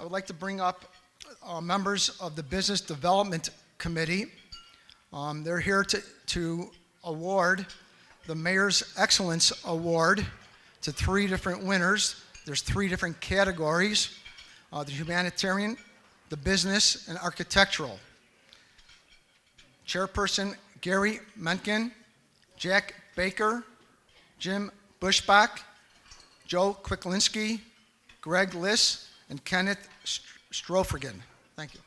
I would like to bring up members of the Business Development Committee. They're here to award the Mayor's Excellence Award to 3 different winners. There's 3 different categories, the humanitarian, the business, and architectural. Chairperson Gary Menken, Jack Baker, Jim Bushbach, Joe Kwiklinski, Greg Liss, and Kenneth Strofergen. Thank you.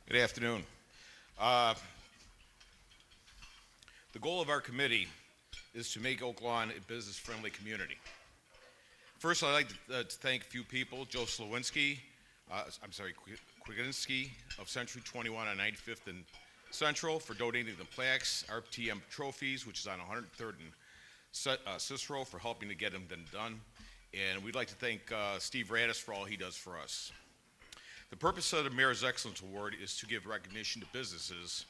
Good afternoon. The goal of our committee is to make Oak Lawn a business-friendly community. First, I'd like to thank a few people: Joe Kwiklinski of Century 21 on 95th and Central for donating the plaques, RTM trophies, which is on 103rd and Cicero, for helping to get them done. And we'd like to thank Steve Radis for all he does for us. The purpose of the Mayor's Excellence Award is to give recognition to businesses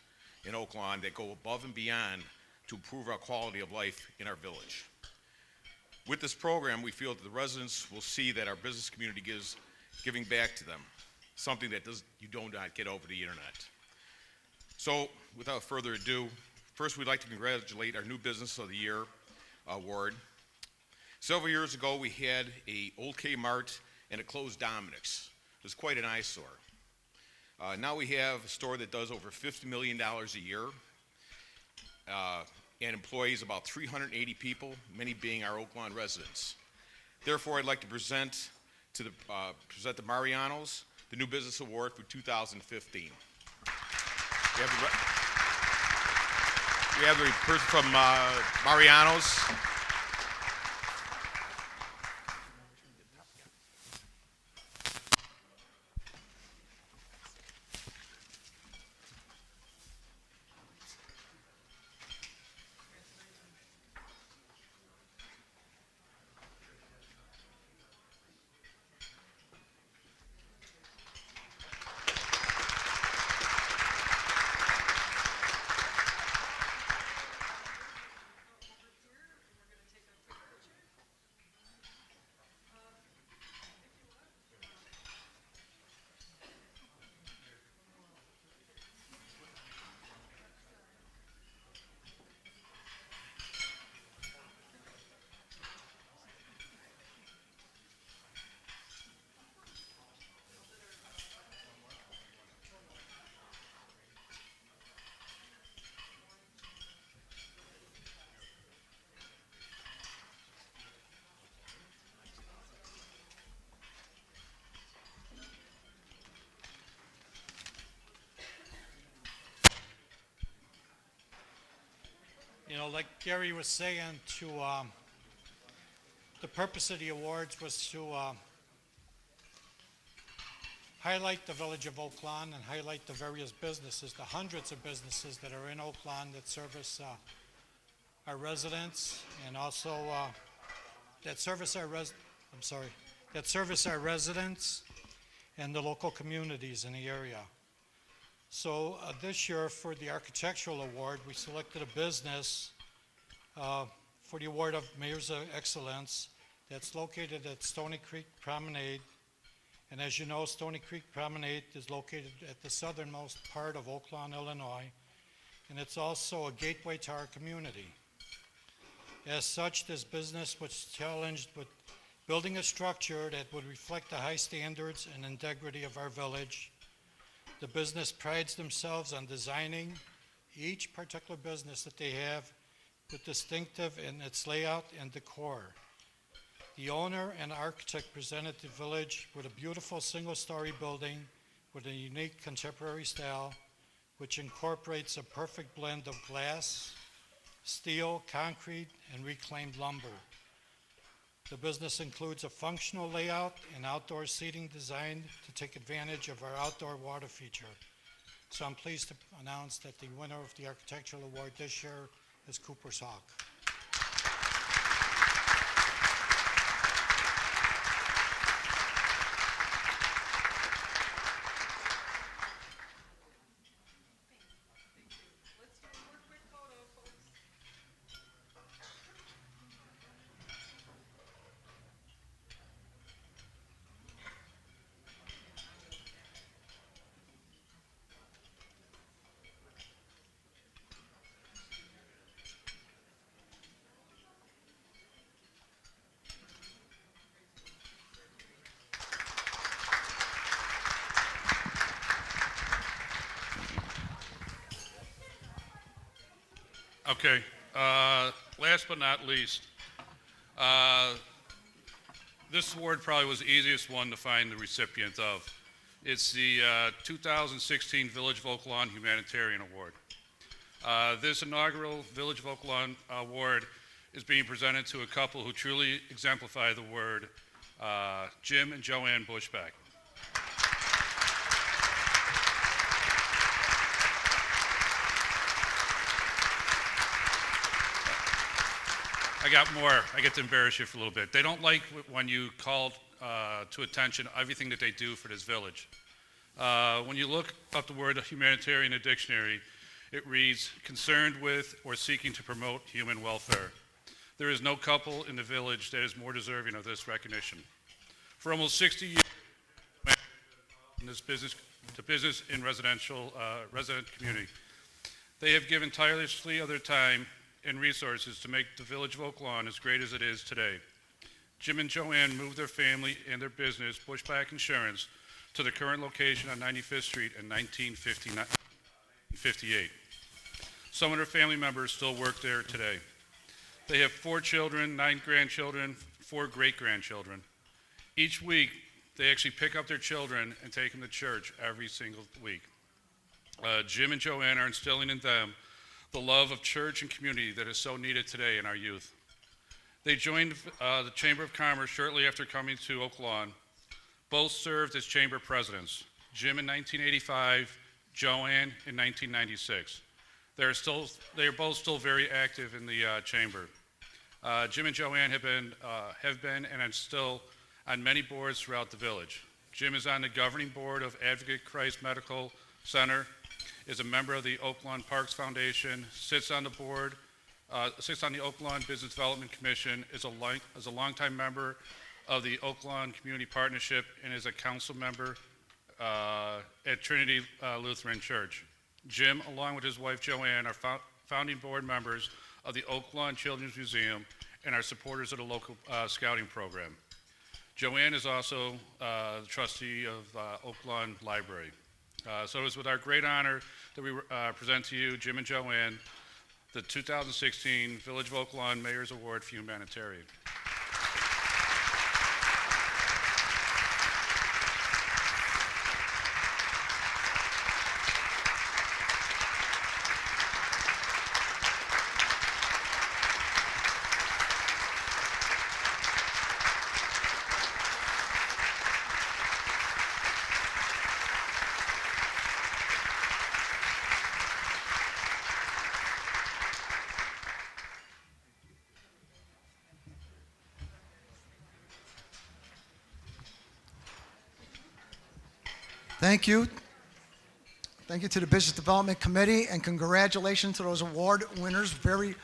in Oak Lawn that go above and beyond to improve our quality of life in our village. With this program, we feel that the residents will see that our business community giving back to them, something that you do not get over the internet. So, without further ado, first we'd like to congratulate our new Business of the Year award. Several years ago, we had a old Kmart and a closed Dominick's. It was quite an eyesore. Now we have a store that does over $50 million a year and employs about 380 people, many being our Oak Lawn residents. Therefore, I'd like to present the Marianos the new Business Award for 2015. We have the person from Marianos. You know, like Gary was saying, the purpose of the awards was to highlight the village of Oak Lawn and highlight the various businesses, the hundreds of businesses that are in Oak Lawn that service our residents, and also that service our residents and the local communities in the area. So this year, for the Architectural Award, we selected a business for the Award of Mayor's Excellence that's located at Stony Creek Promenade. And as you know, Stony Creek Promenade is located at the southernmost part of Oak Lawn, Illinois, and it's also a gateway to our community. As such, this business was challenged with building a structure that would reflect the high standards and integrity of our village. The business prides themselves on designing each particular business that they have with distinctive in its layout and decor. The owner and architect presented the village with a beautiful single-story building with a unique contemporary style, which incorporates a perfect blend of glass, steel, concrete, and reclaimed lumber. The business includes a functional layout and outdoor seating designed to take advantage of our outdoor water feature. So I'm pleased to announce that the winner of the Architectural Award this year is Cooper's Hawk. Okay. Last but not least, this award probably was the easiest one to find the recipient of. It's the 2016 Village of Oak Lawn Humanitarian Award. This inaugural Village of Oak Lawn Award is being presented to a couple who truly exemplify the word, Jim and Joanne Bushback. I got more. I get to embarrass you for a little bit. They don't like when you call to attention everything that they do for this village. When you look up the word humanitarian in a dictionary, it reads, concerned with or seeking to promote human welfare. There is no couple in the village that is more deserving of this recognition. For almost 60 years, in this business in resident community, they have given tirelessly of their time and resources to make the Village of Oak Lawn as great as it is today. Jim and Joanne moved their family and their business, Bushback Insurance, to the current location on 95th Street in 1958. Some of their family members still work there today. They have 4 children, 9 grandchildren, 4 great-grandchildren. Each week, they actually pick up their children and take them to church every single week. Jim and Joanne are instilling in them the love of church and community that is so needed today in our youth. They joined the Chamber of Commerce shortly after coming to Oak Lawn. Both served as chamber presidents, Jim in 1985, Joanne in 1996. They are both still very active in the chamber. Jim and Joanne have been and are still on many boards throughout the village. Jim is on the governing board of Advocate Christ Medical Center, is a member of the Oak Lawn Parks Foundation, sits on the board, sits on the Oak Lawn Business Development Commission, is a longtime member of the Oak Lawn Community Partnership, and is a council member at Trinity Lutheran Church. Jim, along with his wife Joanne, are founding board members of the Oak Lawn Children's Museum and are supporters of the local scouting program. Joanne is also the trustee of Oak Lawn Library. So it is with our great honor that we present to you, Jim and Joanne, the 2016 Village of Oak Lawn Mayor's Award for Humanitarian. Thank you. Thank you to the Business Development Committee, and congratulations to those award winners. Very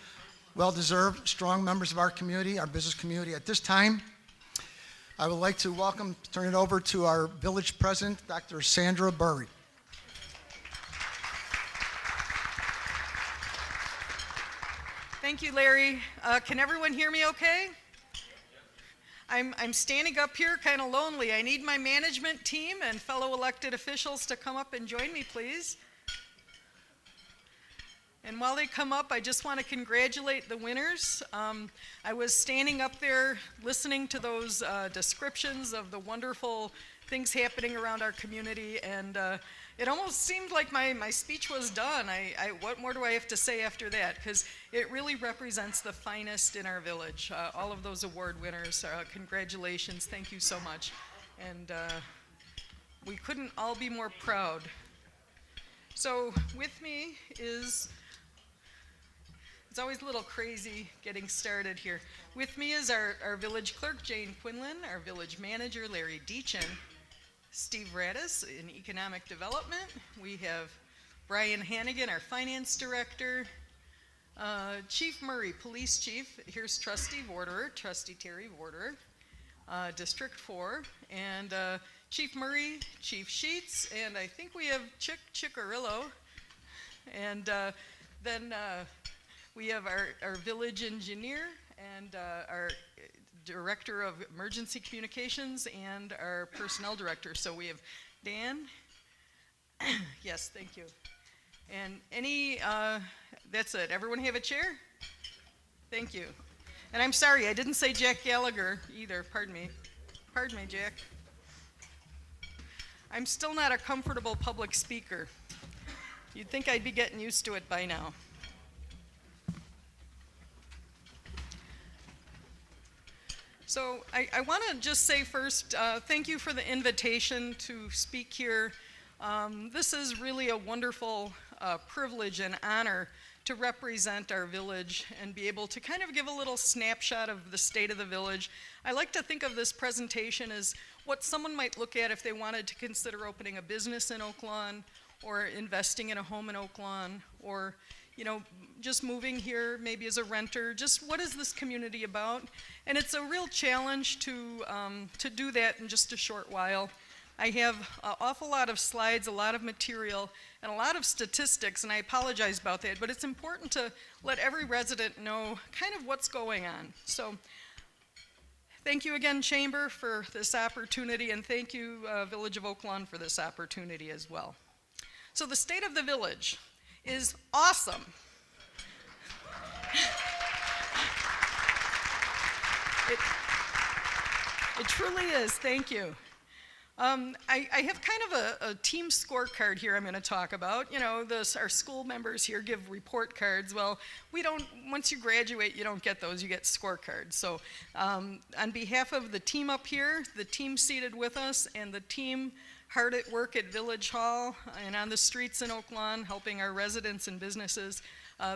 well-deserved, strong members of our community, our business community. At this time, I would like to turn it over to our village president, Dr. Sandra Burry. Thank you, Larry. Can everyone hear me okay? I'm standing up here kind of lonely. I need my management team and fellow elected officials to come up and join me, please. And while they come up, I just want to congratulate the winners. I was standing up there listening to those descriptions of the wonderful things happening around our community, and it almost seemed like my speech was done. What more do I have to say after that? Because it really represents the finest in our village. All of those award winners, congratulations, thank you so much. And we couldn't all be more proud. So with me is, it's always a little crazy getting started here. With me is our village clerk, Jane Quinlan, our village manager, Larry Deachin, Steve Radis in Economic Development. We have Brian Hannigan, our Finance Director. Chief Murray, Police Chief. Here's Trustee Vorderer, Trustee Terry Vorderer, District 4. And Chief Murray, Chief Sheets, and I think we have Chick Chickarillo. And then we have our village engineer and our Director of Emergency Communications and our Personnel Director. So we have Dan. Yes, thank you. And that's it. Everyone have a chair? Thank you. And I'm sorry, I didn't say Jack Gallagher either. Pardon me. Pardon me, Jack. I'm still not a comfortable public speaker. You'd think I'd be getting used to it by now. So I want to just say first, thank you for the invitation to speak here. This is really a wonderful privilege and honor to represent our village and be able to kind of give a little snapshot of the state of the village. I like to think of this presentation as what someone might look at if they wanted to consider opening a business in Oak Lawn or investing in a home in Oak Lawn or just moving here maybe as a renter. Just what is this community about? And it's a real challenge to do that in just a short while. I have an awful lot of slides, a lot of material, and a lot of statistics, and I apologize about that, but it's important to let every resident know kind of what's going on. So thank you again, Chamber, for this opportunity, and thank you, Village of Oak Lawn, for this opportunity as well. So the state of the village is awesome. It truly is, thank you. I have kind of a team scorecard here I'm going to talk about. Our school members here give report cards. Well, once you graduate, you don't get those, you get scorecards. So on behalf of the team up here, the team seated with us, and the team hard at work at Village Hall and on the streets in Oak Lawn, helping our residents and businesses,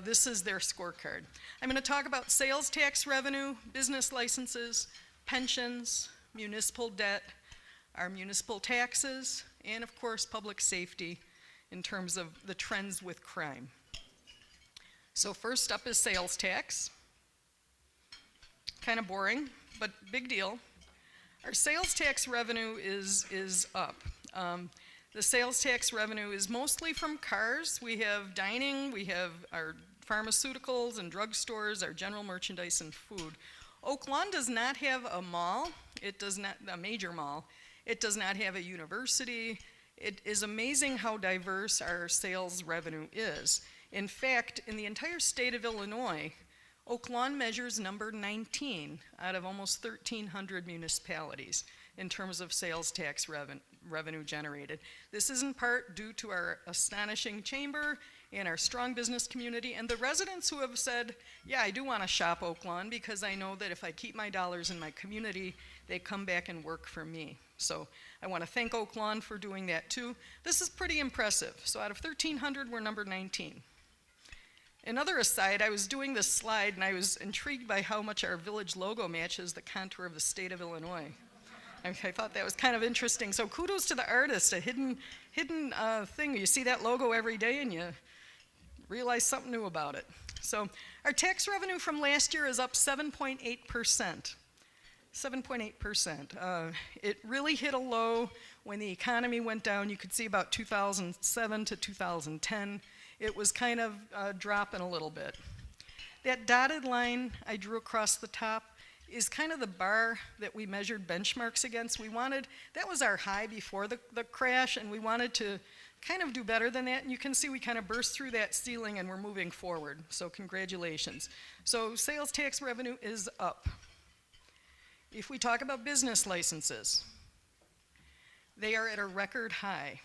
this is their scorecard. I'm going to talk about sales tax revenue, business licenses, pensions, municipal debt, our municipal taxes, and of course public safety in terms of the trends with crime. So first up is sales tax. Kind of boring, but big deal. Our sales tax revenue is up. The sales tax revenue is mostly from cars. We have dining, we have our pharmaceuticals and drugstores, our general merchandise and food. Oak Lawn does not have a mall. It does not, a major mall. It does not have a university. It is amazing how diverse our sales revenue is. In fact, in the entire state of Illinois, Oak Lawn measures number 19 out of almost 1,300 municipalities in terms of sales tax revenue generated. This is in part due to our astonishing chamber and our strong business community and the residents who have said, yeah, I do want to shop Oak Lawn because I know that if I keep my dollars in my community, they come back and work for me. So I want to thank Oak Lawn for doing that too. This is pretty impressive. So out of 1,300, we're number 19. Another aside, I was doing this slide and I was intrigued by how much our village logo matches the contour of the state of Illinois. I thought that was kind of interesting. So kudos to the artist, a hidden thing. You see that logo every day and you realize something new about it. So our tax revenue from last year is up 7.8%. 7.8%. It really hit a low when the economy went down. You could see about 2007 to 2010. It was kind of dropping a little bit. That dotted line I drew across the top is kind of the bar that we measured benchmarks against. That was our high before the crash, and we wanted to kind of do better than that. And you can see we kind of burst through that ceiling and we're moving forward. So congratulations. So sales tax revenue is up. If we talk about business licenses, they are at a record high.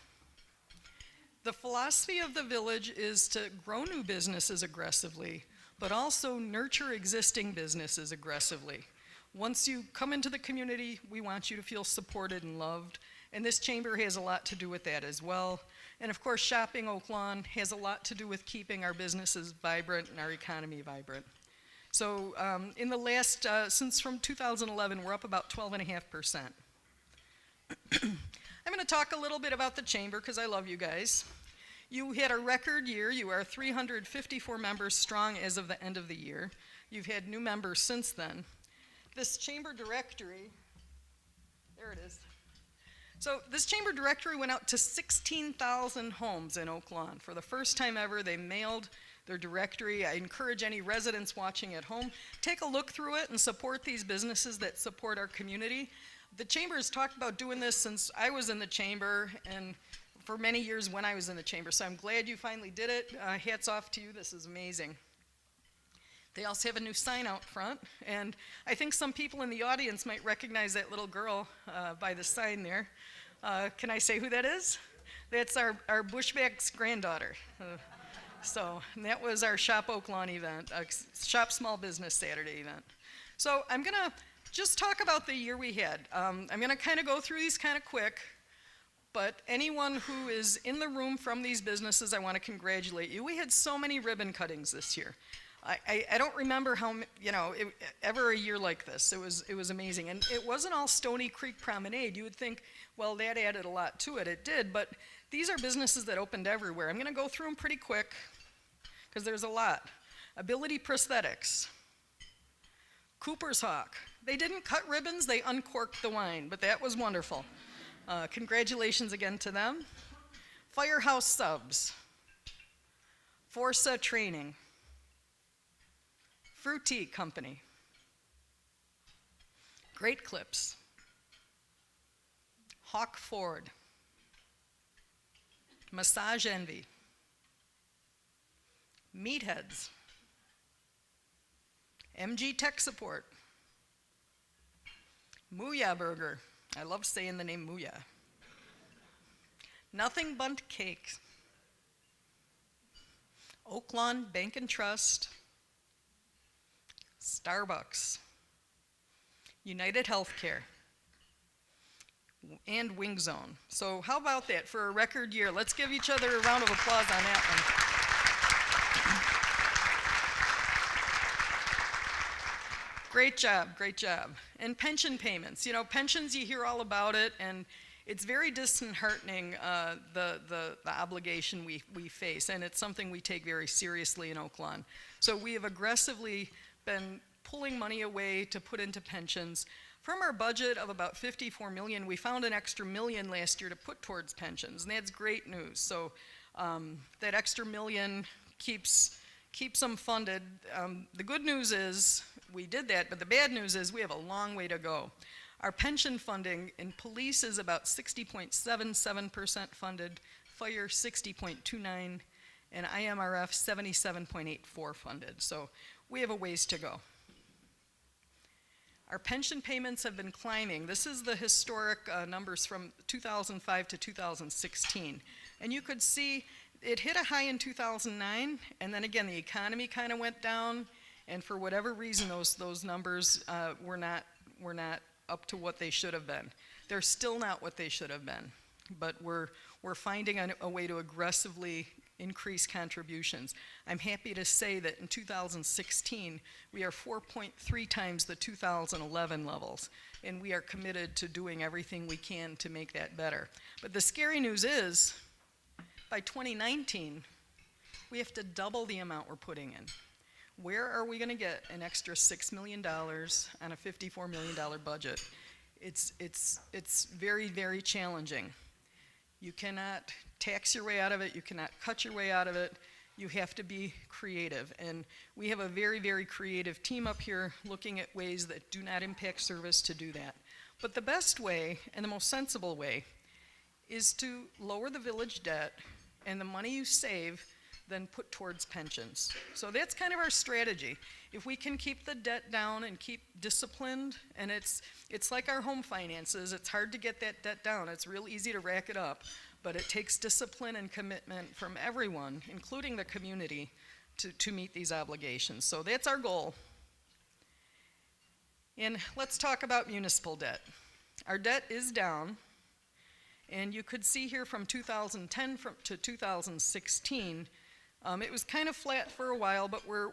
The philosophy of the village is to grow new businesses aggressively, but also nurture existing businesses aggressively. Once you come into the community, we want you to feel supported and loved, and this chamber has a lot to do with that as well. And of course, Shopping Oak Lawn has a lot to do with keeping our businesses vibrant and our economy vibrant. So in the last, since from 2011, we're up about 12.5%. I'm going to talk a little bit about the chamber because I love you guys. You had a record year. You are 354 members strong as of the end of the year. You've had new members since then. This chamber directory, there it is. So this chamber directory went out to 16,000 homes in Oak Lawn. For the first time ever, they mailed their directory. I encourage any residents watching at home, take a look through it and support these businesses that support our community. The chamber has talked about doing this since I was in the chamber, and for many years when I was in the chamber. So I'm glad you finally did it. Hats off to you. This is amazing. They also have a new sign out front, and I think some people in the audience might recognize that little girl by the sign there. Can I say who that is? That's our Bushback's granddaughter. And that was our Shop Oak Lawn event, Shop Small Business Saturday event. So I'm going to just talk about the year we had. I'm going to kind of go through these kind of quick, but anyone who is in the room from these businesses, I want to congratulate you. We had so many ribbon cuttings this year. I don't remember ever a year like this. It was amazing. And it wasn't all Stony Creek Promenade. You would think, well, that added a lot to it. It did, but these are businesses that opened everywhere. I'm going to go through them pretty quick because there's a lot. Ability Prosthetics. Cooper's Hawk. They didn't cut ribbons, they uncorked the wine, but that was wonderful. Congratulations again to them. Firehouse Subs. Forza Training. Fruity Company. Great Clips. Hawk Ford. Massage Envy. Meatheads. MG Tech Support. Mooyah Burger. I love saying the name Mooyah. Nothing Bundt Cakes. Oaklawn Bank and Trust. Starbucks. United Healthcare. And Wing Zone. So how about that for a record year? Let's give each other a round of applause on that one. Great job, great job. And pension payments. You know, pensions, you hear all about it, and it's very disheartening, the obligation we face, and it's something we take very seriously in Oaklawn. So we have aggressively been pulling money away to put into pensions. From our budget of about $54 million, we found an extra $1 million last year to put towards pensions, and that's great news. So that extra $1 million keeps them funded. The good news is we did that, but the bad news is we have a long way to go. Our pension funding in police is about 60.77% funded, fire 60.29%, and IMRF 77.84% funded. So we have a ways to go. Our pension payments have been climbing. This is the historic numbers from 2005 to 2016. And you could see it hit a high in 2009, and then again the economy kind of went down, and for whatever reason those numbers were not up to what they should have been. They're still not what they should have been, but we're finding a way to aggressively increase contributions. I'm happy to say that in 2016 we are 4.3 times the 2011 levels, and we are committed to doing everything we can to make that better. But the scary news is by 2019 we have to double the amount we're putting in. Where are we going to get an extra $6 million on a $54 million budget? It's very, very challenging. You cannot tax your way out of it. You cannot cut your way out of it. You have to be creative. And we have a very, very creative team up here looking at ways that do not impact service to do that. But the best way and the most sensible way is to lower the village debt, and the money you save then put towards pensions. So that's kind of our strategy. If we can keep the debt down and keep disciplined, and it's like our home finances, it's hard to get that debt down. It's real easy to rack it up, but it takes discipline and commitment from everyone, including the community, to meet these obligations. So that's our goal. And let's talk about municipal debt. Our debt is down, and you could see here from 2010 to 2016, it was kind of flat for a while, but we're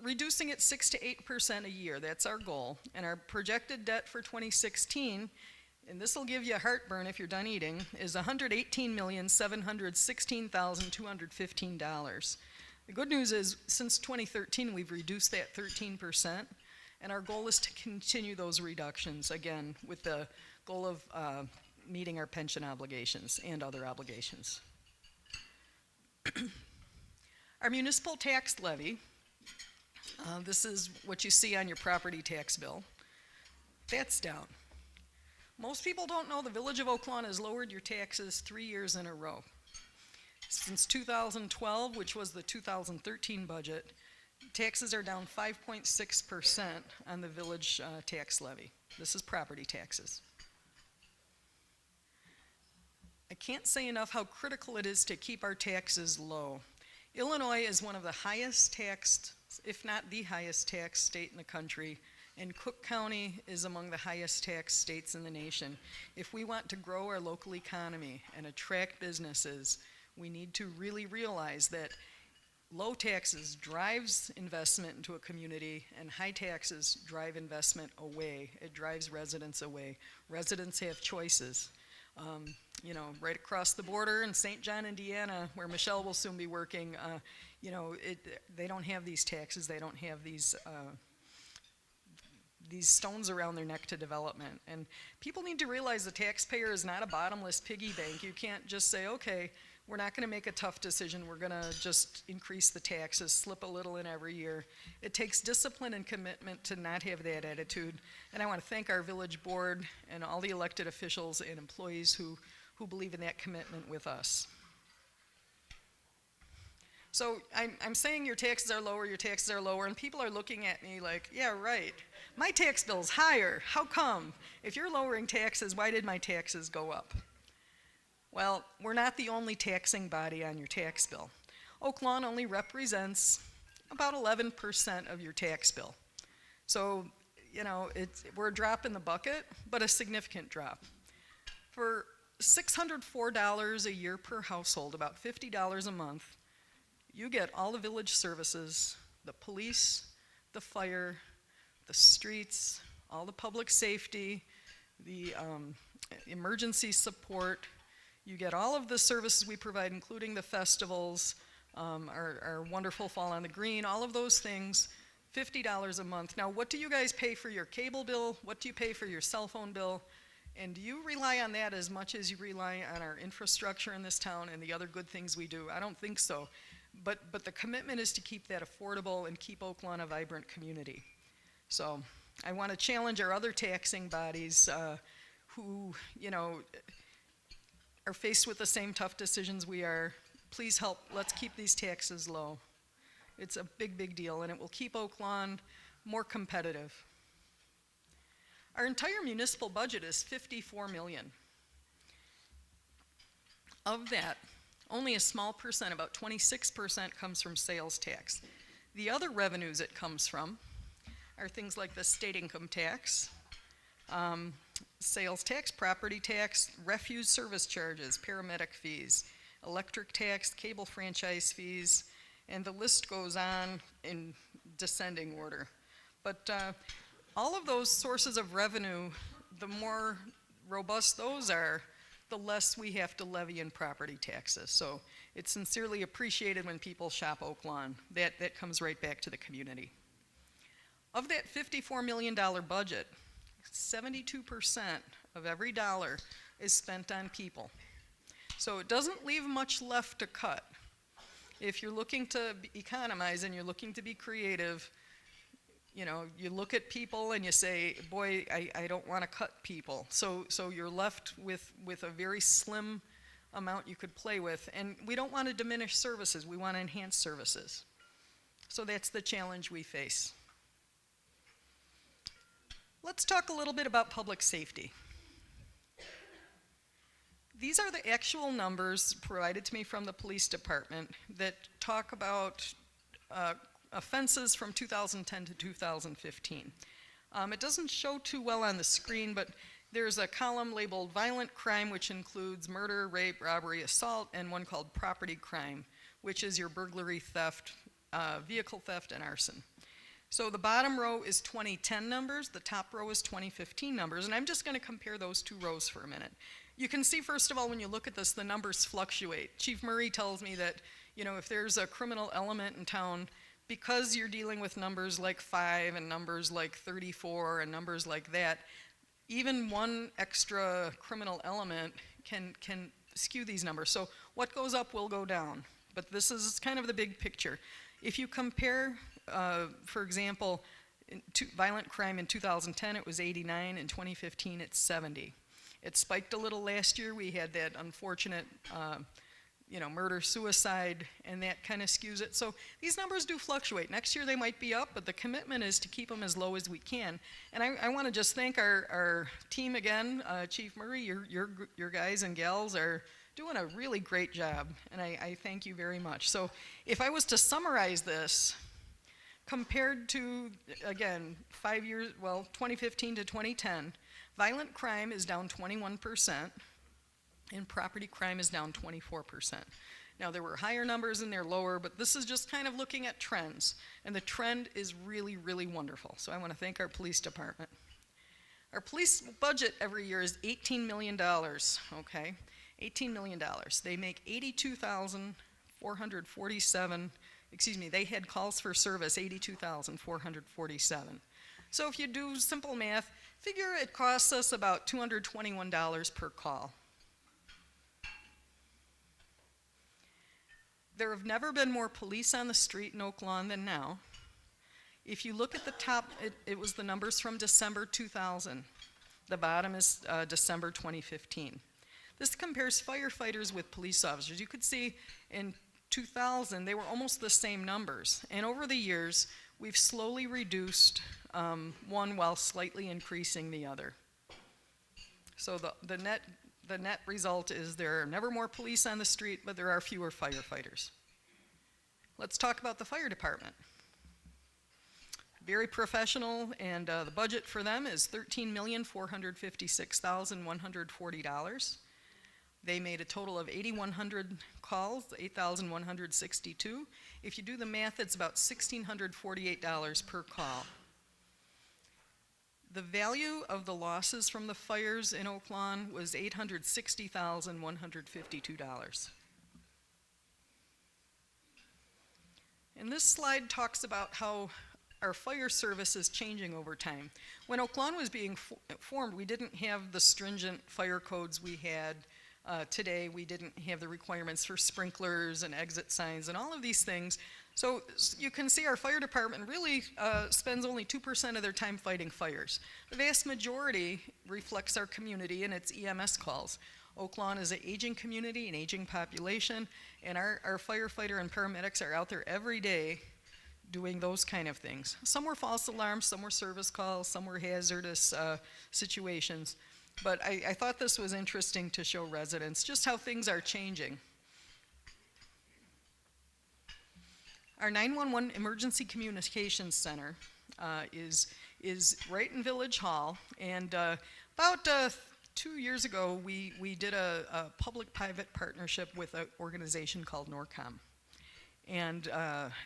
reducing it 6 to 8% a year. That's our goal. And our projected debt for 2016, and this will give you a heartburn if you're done eating, is $118,716,215. The good news is since 2013 we've reduced that 13%, and our goal is to continue those reductions, again, with the goal of meeting our pension obligations and other obligations. Our municipal tax levy, this is what you see on your property tax bill. That's down. Most people don't know the Village of Oaklawn has lowered your taxes 3 years in a row. Since 2012, which was the 2013 budget, taxes are down 5.6% on the village tax levy. This is property taxes. I can't say enough how critical it is to keep our taxes low. Illinois is one of the highest taxed, if not the highest taxed state in the country, and Cook County is among the highest taxed states in the nation. If we want to grow our local economy and attract businesses, we need to really realize that low taxes drives investment into a community, and high taxes drive investment away. It drives residents away. Residents have choices. Right across the border in St. John, Indiana, where Michelle will soon be working, they don't have these taxes. They don't have these stones around their neck to development. And people need to realize the taxpayer is not a bottomless piggy bank. You can't just say, okay, we're not going to make a tough decision. We're going to just increase the taxes, slip a little in every year. It takes discipline and commitment to not have that attitude. And I want to thank our village board and all the elected officials and employees who believe in that commitment with us. So I'm saying your taxes are lower, and people are looking at me like, yeah, right. My tax bill's higher. How come? If you're lowering taxes, why did my taxes go up? Well, we're not the only taxing body on your tax bill. Oak Lawn only represents about 11% of your tax bill. So, we're a drop in the bucket, but a significant drop. For $604 a year per household, about $50 a month, you get all the village services, the police, the fire, the streets, all the public safety, the emergency support. You get all of the services we provide, including the festivals, our wonderful Fall on the Green, all of those things, $50 a month. Now, what do you guys pay for your cable bill? What do you pay for your cell phone bill? And do you rely on that as much as you rely on our infrastructure in this town and the other good things we do? I don't think so. But the commitment is to keep that affordable and keep Oak Lawn a vibrant community. So I want to challenge our other taxing bodies who, are faced with the same tough decisions we are. Please help. Let's keep these taxes low. It's a big, big deal, and it will keep Oak Lawn more competitive. Our entire municipal budget is $54 million. Of that, only a small percent, about 26%, comes from sales tax. The other revenues it comes from are things like the state income tax, sales tax, property tax, refuse service charges, paramedic fees, electric tax, cable franchise fees, and the list goes on in descending order. But all of those sources of revenue, the more robust those are, the less we have to levy in property taxes. So it's sincerely appreciated when people shop Oak Lawn. That comes right back to the community. Of that $54 million budget, 72% of every dollar is spent on people. So it doesn't leave much left to cut. If you're looking to economize and you're looking to be creative, you look at people and you say, boy, I don't want to cut people. So you're left with a very slim amount you could play with. And we don't want to diminish services. We want to enhance services. So that's the challenge we face. Let's talk a little bit about public safety. These are the actual numbers provided to me from the police department that talk about offenses from 2010 to 2015. It doesn't show too well on the screen, but there's a column labeled violent crime, which includes murder, rape, robbery, assault, and one called property crime, which is your burglary, theft, vehicle theft, and arson. So the bottom row is 2010 numbers, the top row is 2015 numbers, and I'm just going to compare those two rows for a minute. You can see, first of all, when you look at this, the numbers fluctuate. Chief Murray tells me that, if there's a criminal element in town, because you're dealing with numbers like 5 and numbers like 34 and numbers like that, even one extra criminal element can skew these numbers. So what goes up will go down, but this is kind of the big picture. If you compare, for example, violent crime in 2010, it was 89. In 2015, it's 70. It spiked a little last year. We had that unfortunate murder, suicide, and that kind of skews it. So these numbers do fluctuate. Next year they might be up, but the commitment is to keep them as low as we can. And I want to just thank our team again. Chief Murray, your guys and gals are doing a really great job, and I thank you very much. So if I was to summarize this, compared to, again, 5 years, 2015 to 2010, violent crime is down 21%, and property crime is down 24%. Now, there were higher numbers and they're lower, but this is just kind of looking at trends, and the trend is really, really wonderful. So I want to thank our police department. Our police budget every year is $18 million, okay? $18 million. They make 82,447, they had calls for service, 82,447. So if you do simple math, figure it costs us about $221 per call. There have never been more police on the street in Oak Lawn than now. If you look at the top, it was the numbers from December 2000. The bottom is December 2015. This compares firefighters with police officers. You could see in 2000, they were almost the same numbers. And over the years, we've slowly reduced one while slightly increasing the other. So the net result is there are never more police on the street, but there are fewer firefighters. Let's talk about the fire department. Very professional, and the budget for them is $13,456,140. They made a total of 8,100 calls, 8,162. If you do the math, it's about $1,648 per call. The value of the losses from the fires in Oak Lawn was $860,152. And this slide talks about how our fire service is changing over time. When Oak Lawn was being formed, we didn't have the stringent fire codes we had today. We didn't have the requirements for sprinklers and exit signs and all of these things. So you can see our fire department really spends only 2% of their time fighting fires. The vast majority reflects our community and its EMS calls. Oak Lawn is an aging community, an aging population, and our firefighter and paramedics are out there every day doing those kind of things. Some were false alarms, some were service calls, some were hazardous situations. But I thought this was interesting to show residents just how things are changing. Our 911 Emergency Communications Center is right in Village Hall, and about 2 years ago we did a public-private partnership with an organization called NORCOM. And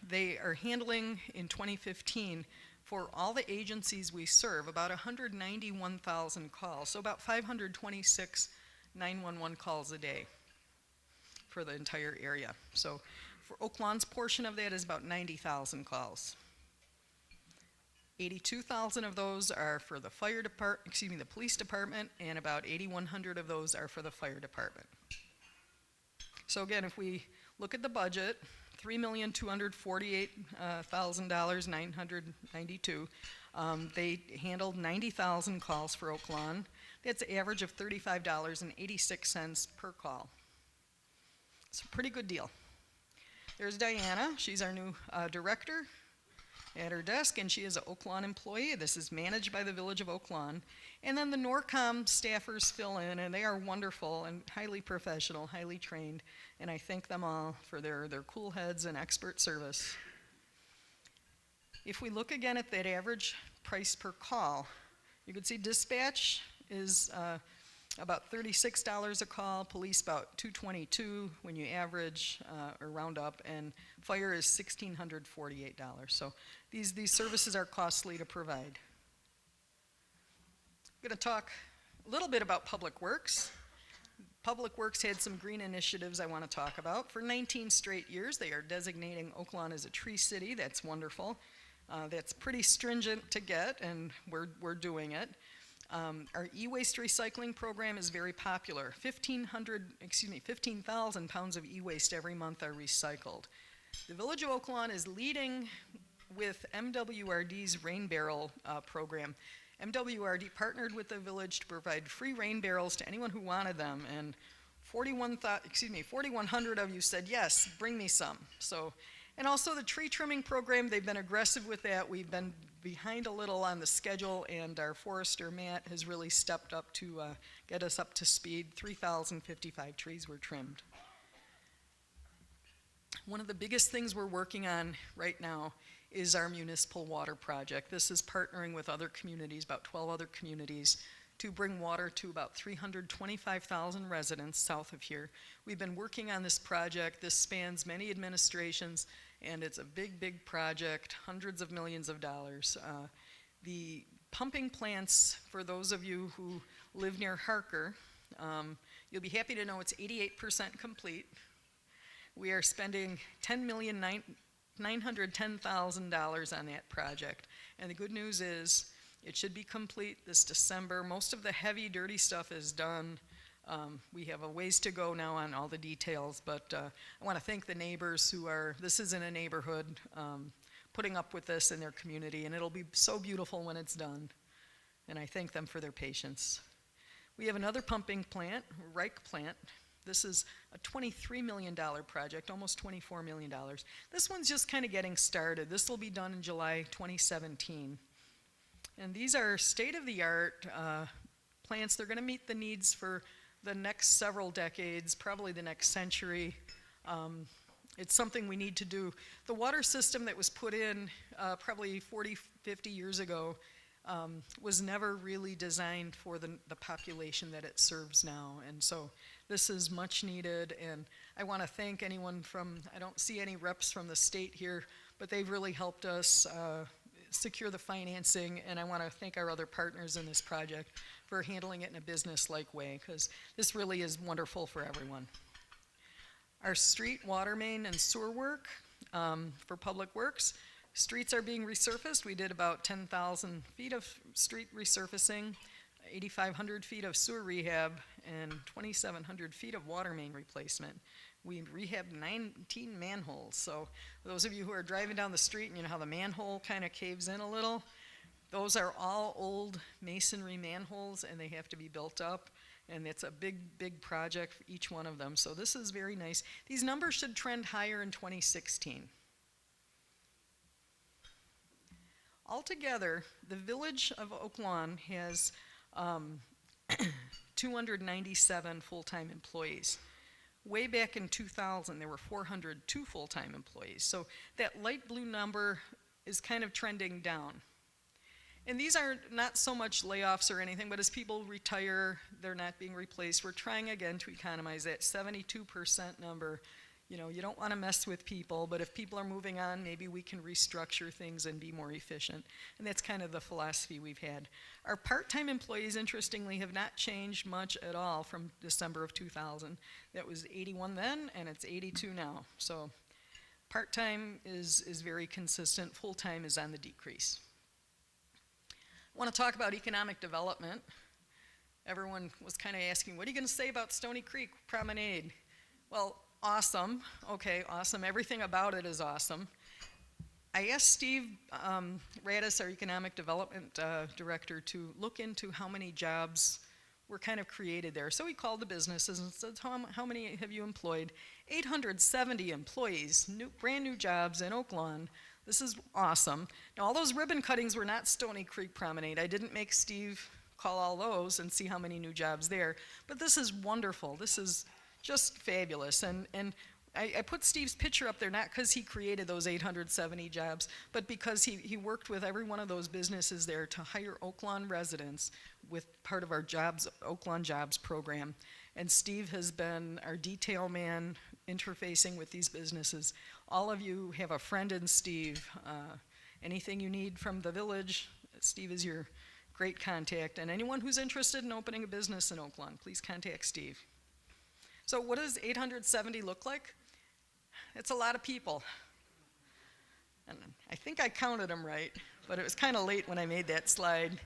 they are handling in 2015 for all the agencies we serve about 191,000 calls, so about 526 911 calls a day for the entire area. So for Oak Lawn's portion of that is about 90,000 calls. 82,000 of those are for the the police department, and about 8,100 of those are for the fire department. So again, if we look at the budget, $3,248,992. They handled 90,000 calls for Oak Lawn. That's an average of $35.86 per call. It's a pretty good deal. There's Diana. She's our new director at her desk, and she is an Oak Lawn employee. This is managed by the Village of Oak Lawn. And then the NORCOM staffers fill in, and they are wonderful and highly professional, highly trained, and I thank them all for their cool heads and expert service. If we look again at that average price per call, you can see dispatch is about $36 a call, police about $222 when you average or round up, and fire is $1,648. So these services are costly to provide. I'm going to talk a little bit about Public Works. Public Works had some green initiatives I want to talk about. For 19 straight years, they are designating Oak Lawn as a tree city. That's wonderful. That's pretty stringent to get, and we're doing it. Our e-waste recycling program is very popular. 15,000 pounds of e-waste every month are recycled. The Village of Oak Lawn is leading with MWRD's rain barrel program. MWRD partnered with the village to provide free rain barrels to anyone who wanted them, and 4,100 of you said, yes, bring me some. So, and also the tree trimming program, they've been aggressive with that. We've been behind a little on the schedule, and our forester, Matt, has really stepped up to get us up to speed. 3,055 trees were trimmed. One of the biggest things we're working on right now is our municipal water project. This is partnering with other communities, about 12 other communities, to bring water to about 325,000 residents south of here. We've been working on this project. This spans many administrations, and it's a big, big project, hundreds of millions of dollars. The pumping plants, for those of you who live near Harker, you'll be happy to know it's 88% complete. We are spending $10,910,000 on that project. And the good news is, it should be complete this December. Most of the heavy, dirty stuff is done. We have a ways to go now on all the details, but I want to thank the neighbors who are, this is in a neighborhood, putting up with this in their community, and it'll be so beautiful when it's done. And I thank them for their patience. We have another pumping plant, Reich plant. This is a $23 million project, almost $24 million. This one's just kind of getting started. This will be done in July 2017. And these are state-of-the-art plants. They're going to meet the needs for the next several decades, probably the next century. It's something we need to do. The water system that was put in probably 40, 50 years ago was never really designed for the population that it serves now. And so this is much needed. And I want to thank anyone from, I don't see any reps from the state here, but they've really helped us secure the financing, and I want to thank our other partners in this project for handling it in a business-like way, because this really is wonderful for everyone. Our street, water main, and sewer work for Public Works. Streets are being resurfaced. We did about 10,000 feet of street resurfacing, 8,500 feet of sewer rehab, and 2,700 feet of water main replacement. We rehabbed 19 manholes. So for those of you who are driving down the street and you know how the manhole kind of caves in a little, those are all old masonry manholes, and they have to be built up. And it's a big, big project for each one of them. So this is very nice. These numbers should trend higher in 2016. Altogether, the village of Oak Lawn has 297 full-time employees. Way back in 2000, there were 402 full-time employees. So that light blue number is kind of trending down. And these are not so much layoffs or anything, but as people retire, they're not being replaced. We're trying again to economize that 72% number. You know, you don't want to mess with people, but if people are moving on, maybe we can restructure things and be more efficient. And that's kind of the philosophy we've had. Our part-time employees, interestingly, have not changed much at all from December of 2000. That was 81 then, and it's 82 now. So part-time is very consistent. Full-time is on the decrease. I want to talk about economic development. Everyone was kind of asking, what are you going to say about Stony Creek Promenade? Well, awesome. Okay, awesome. Everything about it is awesome. I asked Steve Radis, our economic development director, to look into how many jobs were kind of created there. So he called the businesses and said, how many have you employed? 870 employees, brand new jobs in Oak Lawn. This is awesome. Now, all those ribbon cuttings were not Stony Creek Promenade. I didn't make Steve call all those and see how many new jobs there. But this is wonderful. This is just fabulous. And I put Steve's picture up there not because he created those 870 jobs, but because he worked with every one of those businesses there to hire Oak Lawn residents with part of our Oak Lawn Jobs program. And Steve has been our detail man interfacing with these businesses. All of you have a friend in Steve. Anything you need from the village, Steve is your great contact. And anyone who's interested in opening a business in Oak Lawn, please contact Steve. So what does 870 look like? It's a lot of people. And I think I counted them right, but it was kind of late when I made that slide.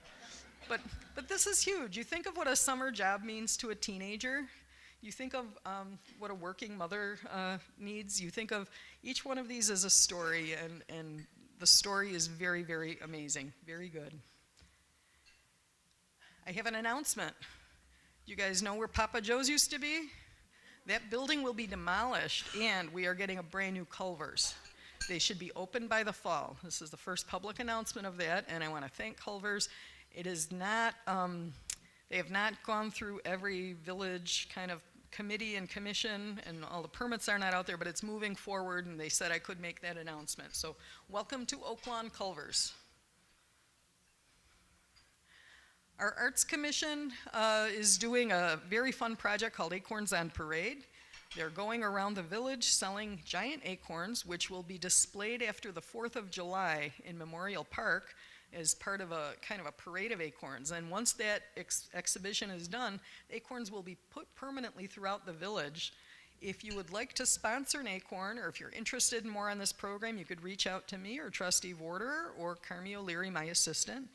But this is huge. You think of what a summer job means to a teenager. You think of what a working mother needs. You think of each one of these as a story, and the story is very, very amazing, very good. I have an announcement. You guys know where Papa Joe's used to be? That building will be demolished, and we are getting a brand-new Culver's. They should be open by the fall. This is the first public announcement of that, and I want to thank Culver's. It is not, they have not gone through every village kind of committee and commission, and all the permits are not out there, but it's moving forward, and they said I could make that announcement. So welcome to Oaklawn Culver's. Our Arts Commission is doing a very fun project called Acorns on Parade. They're going around the village selling giant acorns, which will be displayed after the 4th of July in Memorial Park as part of a kind of a parade of acorns. And once that exhibition is done, acorns will be put permanently throughout the village. If you would like to sponsor an acorn, or if you're interested in more on this program, you could reach out to me or Trustee Warder or Carmi O'Leary, my assistant.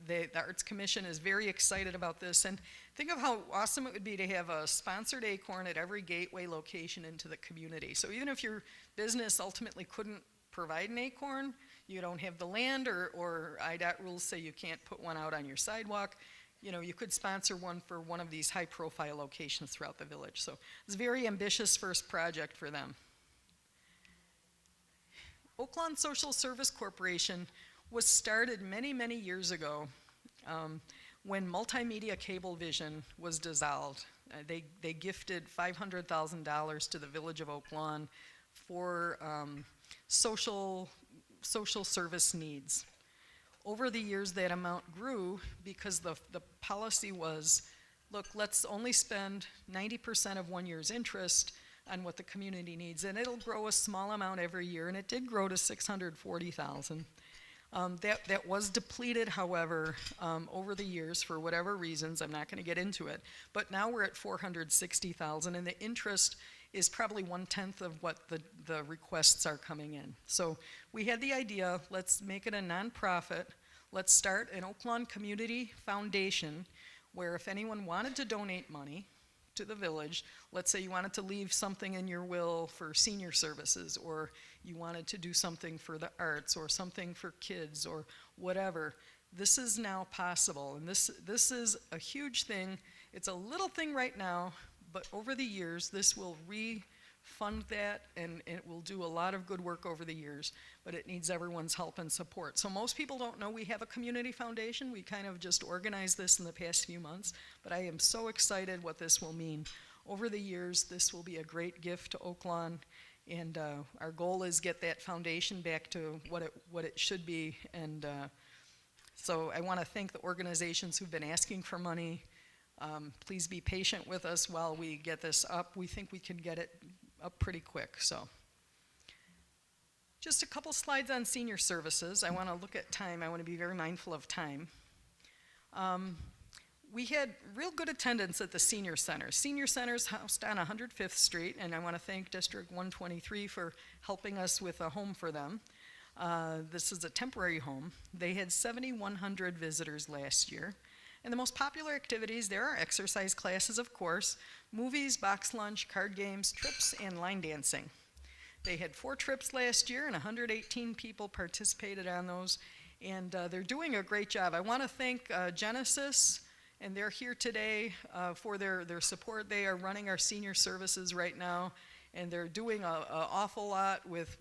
The Arts Commission is very excited about this, and think of how awesome it would be to have a sponsored acorn at every gateway location into the community. So even if your business ultimately couldn't provide an acorn, you don't have the land, or IDOT rules say you can't put one out on your sidewalk, you could sponsor one for one of these high-profile locations throughout the village. So it's a very ambitious first project for them. Oaklawn Social Service Corporation was started many, many years ago when Multimedia Cablevision was dissolved. They gifted $500,000 to the village of Oaklawn for social service needs. Over the years, that amount grew because the policy was, look, let's only spend 90% of 1 year's interest on what the community needs, and it'll grow a small amount every year, and it did grow to $640,000. That was depleted, however, over the years for whatever reasons. I'm not going to get into it. But now we're at $460,000, and the interest is probably 1/10 of what the requests are coming in. So we had the idea, let's make it a nonprofit. Let's start an Oaklawn Community Foundation where if anyone wanted to donate money to the village, let's say you wanted to leave something in your will for senior services, or you wanted to do something for the arts, or something for kids, or whatever, this is now possible. And this is a huge thing. It's a little thing right now, but over the years, this will refund that, and it will do a lot of good work over the years, but it needs everyone's help and support. So most people don't know we have a community foundation. We kind of just organized this in the past few months, but I am so excited what this will mean. Over the years, this will be a great gift to Oaklawn, and our goal is get that foundation back to what it should be. And so I want to thank the organizations who've been asking for money. Please be patient with us while we get this up. We think we can get it up pretty quick. So just a couple slides on senior services. I want to look at time. I want to be very mindful of time. We had real good attendance at the senior center. Senior center's housed on 105th Street, and I want to thank District 123 for helping us with a home for them. This is a temporary home. They had 7,100 visitors last year. And the most popular activities, there are exercise classes, of course, movies, box lunch, card games, trips, and line dancing. They had 4 trips last year, and 118 people participated on those, and they're doing a great job. I want to thank Genesis, and they're here today for their support. They are running our senior services right now, and they're doing an awful lot with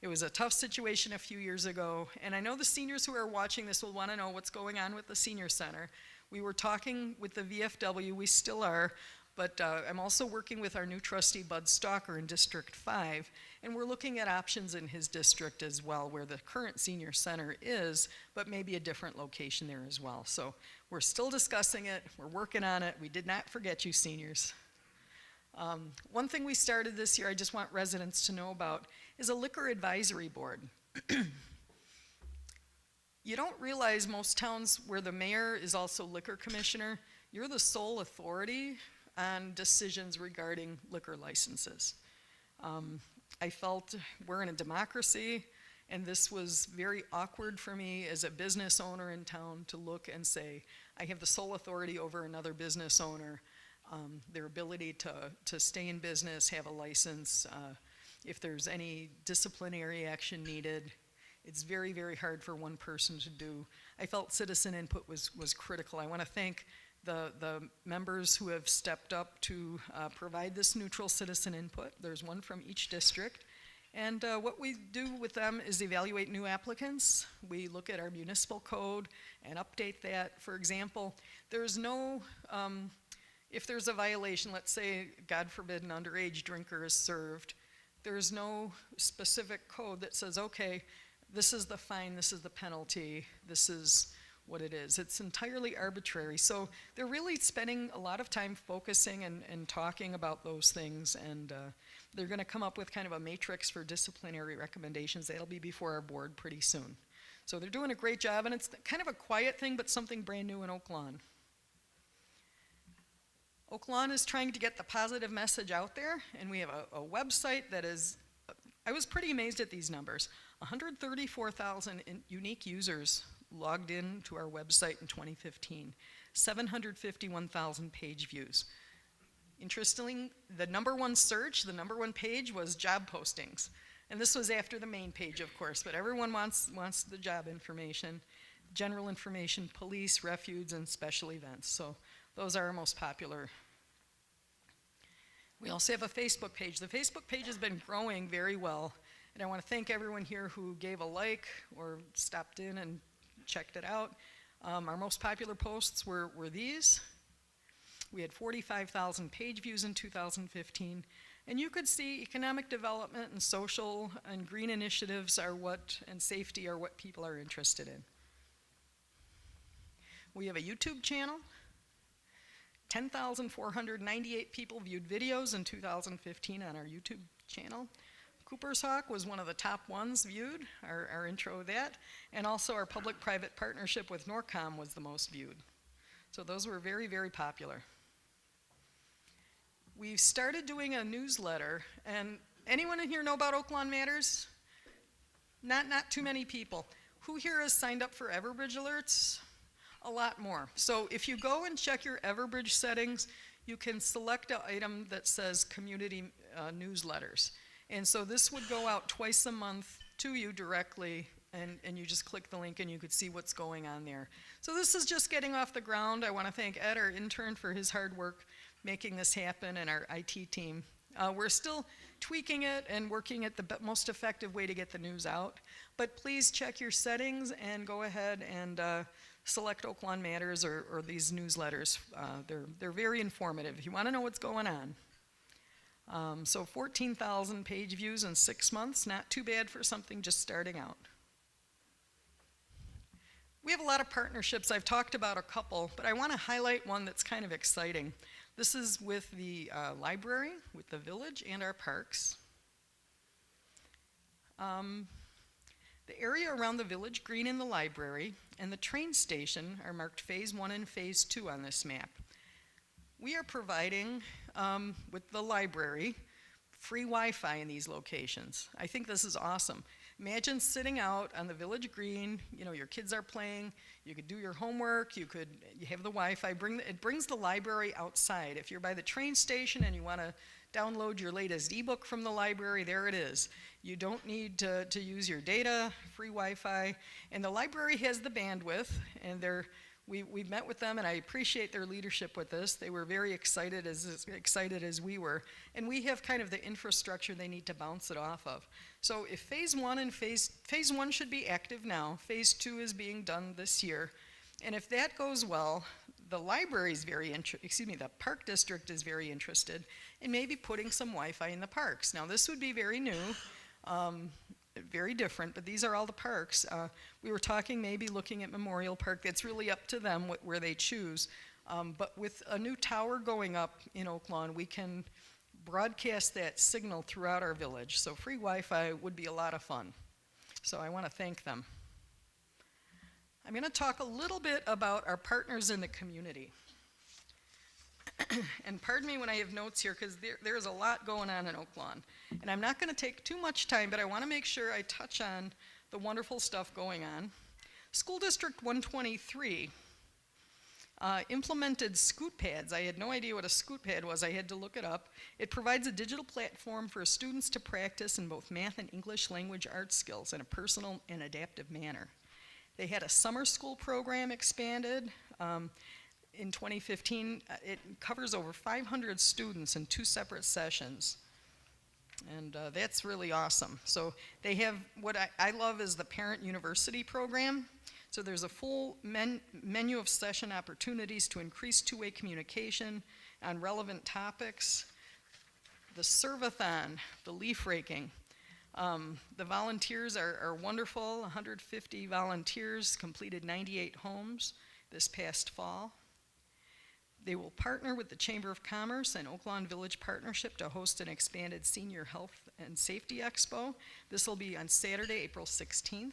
it was a tough situation a few years ago, and I know the seniors who are watching this will want to know what's going on with the senior center. We were talking with the VFW, we still are, but I'm also working with our new trustee, Bud Stalker, in District 5, and we're looking at options in his district as well, where the current senior center is, but maybe a different location there as well. So we're still discussing it, we're working on it. We did not forget you, seniors. One thing we started this year I just want residents to know about is a liquor advisory board. You don't realize most towns where the mayor is also liquor commissioner, you're the sole authority on decisions regarding liquor licenses. I felt we're in a democracy, and this was very awkward for me as a business owner in town to look and say, I have the sole authority over another business owner. Their ability to stay in business, have a license, if there's any disciplinary action needed. It's very, very hard for one person to do. I felt citizen input was critical. I want to thank the members who have stepped up to provide this neutral citizen input. There's one from each district. And what we do with them is evaluate new applicants. We look at our municipal code and update that. For example, there's no, if there's a violation, let's say, God forbid, an underage drinker is served, there's no specific code that says, okay, this is the fine, this is the penalty, this is what it is. It's entirely arbitrary. So they're really spending a lot of time focusing and talking about those things, and they're going to come up with kind of a matrix for disciplinary recommendations. That'll be before our board pretty soon. So they're doing a great job, and it's kind of a quiet thing, but something brand new in Oak Lawn. Oak Lawn is trying to get the positive message out there, and we have a website that is, I was pretty amazed at these numbers. 134,000 unique users logged in to our website in 2015, 751,000 page views. Interestingly, the number one search, the number one page was job postings. And this was after the main page, of course, but everyone wants the job information, general information, police, refuge, and special events. So those are our most popular. We also have a Facebook page. The Facebook page has been growing very well, and I want to thank everyone here who gave a like or stopped in and checked it out. Our most popular posts were these. We had 45,000 page views in 2015, and you could see economic development and social and green initiatives are what, and safety are what people are interested in. We have a YouTube channel. 10,498 people viewed videos in 2015 on our YouTube channel. Cooper's Hawk was one of the top ones viewed, our intro of that, and also our public-private partnership with Norcom was the most viewed. So those were very, very popular. We've started doing a newsletter, and anyone in here know about Oak Lawn Matters? Not too many people. Who here has signed up for Everbridge alerts? A lot more. So if you go and check your Everbridge settings, you can select an item that says community newsletters. And so this would go out twice a month to you directly, and you just click the link and you could see what's going on there. So this is just getting off the ground. I want to thank Ed, our intern, for his hard work making this happen, and our IT team. We're still tweaking it and working at the most effective way to get the news out. But please check your settings and go ahead and select Oak Lawn Matters or these newsletters. They're very informative if you want to know what's going on. So 14,000 page views in 6 months, not too bad for something just starting out. We have a lot of partnerships. I've talked about a couple, but I want to highlight one that's kind of exciting. This is with the library, with the village, and our parks. The area around the village green and the library and the train station are marked Phase 1 and Phase 2 on this map. We are providing, with the library, free Wi-Fi in these locations. I think this is awesome. Imagine sitting out on the village green, you know, your kids are playing, you could do your homework, you have the Wi-Fi, it brings the library outside. If you're by the train station and you want to download your latest ebook from the library, there it is. You don't need to use your data, free Wi-Fi, and the library has the bandwidth, and we've met with them, and I appreciate their leadership with this. They were very excited as we were, and we have kind of the infrastructure they need to bounce it off of. So if Phase 1 and Phase 1 should be active now, Phase 2 is being done this year, and if that goes well, the library's the park district is very interested in maybe putting some Wi-Fi in the parks. Now this would be very new, very different, but these are all the parks. We were talking maybe looking at Memorial Park. It's really up to them where they choose. But with a new tower going up in Oak Lawn, we can broadcast that signal throughout our village. So free Wi-Fi would be a lot of fun. So I want to thank them. I'm going to talk a little bit about our partners in the community. And pardon me when I have notes here, because there's a lot going on in Oak Lawn. And I'm not going to take too much time, but I want to make sure I touch on the wonderful stuff going on. School District 123 implemented scoot pads. I had no idea what a scoot pad was. I had to look it up. It provides a digital platform for students to practice in both math and English language arts skills in a personal and adaptive manner. They had a summer school program expanded. in 2015, it covers over 500 students in 2 separate sessions. And that's really awesome. So they have, what I love is the Parent University program. So there's a full menu of session opportunities to increase two-way communication on relevant topics. The Serve-a-thon, the leaf raking. The volunteers are wonderful. 150 volunteers completed 98 homes this past fall. They will partner with the Chamber of Commerce and Oak Lawn Village Partnership to host an expanded Senior Health and Safety Expo. This will be on Saturday, April 16th.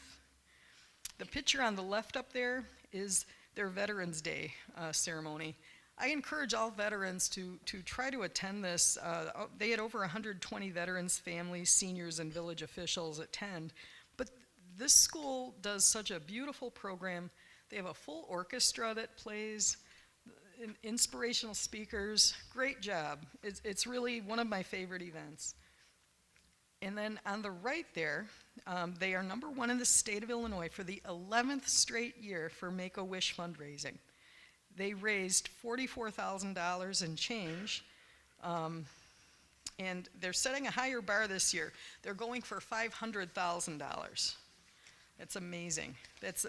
The picture on the left up there is their Veterans Day ceremony. I encourage all veterans to try to attend this. They had over 120 veterans, families, seniors, and village officials attend. But this school does such a beautiful program. They have a full orchestra that plays, inspirational speakers. Great job. It's really one of my favorite events. And then on the right there, they are #1 in the state of Illinois for the 11th straight year for Make-A-Wish fundraising. They raised $44,000 and change, and they're setting a higher bar this year. They're going for $500,000. That's amazing. This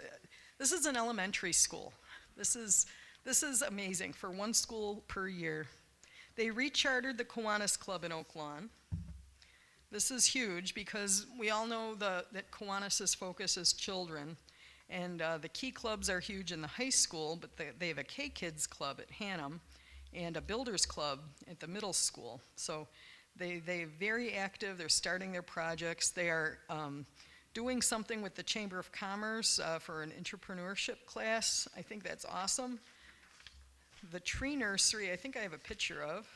is an elementary school. This is amazing for one school per year. They rechartered the Kiwanis Club in Oak Lawn. This is huge because we all know that Kiwanis' focus is children, and the Key clubs are huge in the high school, but they have a K-Kids club at Hannum and a Builders Club at the middle school. So they're very active. They're starting their projects. They are doing something with the Chamber of Commerce for an entrepreneurship class. I think that's awesome. The tree nursery, I think I have a picture of.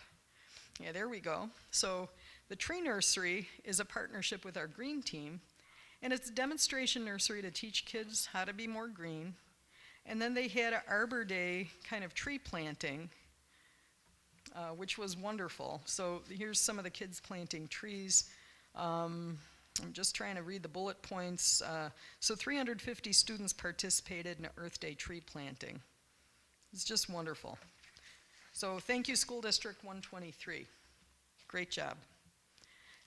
Yeah, there we go. So the tree nursery is a partnership with our green team, and it's a demonstration nursery to teach kids how to be more green. And then they had an Arbor Day kind of tree planting, which was wonderful. So here's some of the kids planting trees. I'm just trying to read the bullet points. So 350 students participated in an Earth Day tree planting. It's just wonderful. So thank you, School District 123. Great job.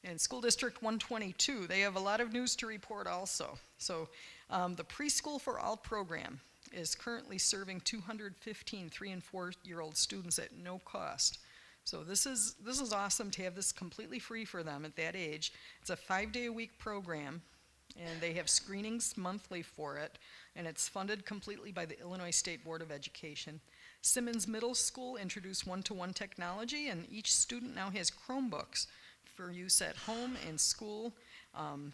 And School District 122, they have a lot of news to report also. So the Preschool for All program is currently serving 215 3- and 4-year-old students at no cost. So this is awesome to have this completely free for them at that age. It's a 5-day-a-week program, and they have screenings monthly for it, and it's funded completely by the Illinois State Board of Education. Simmons Middle School introduced one-to-one technology, and each student now has Chromebooks for use at home and school.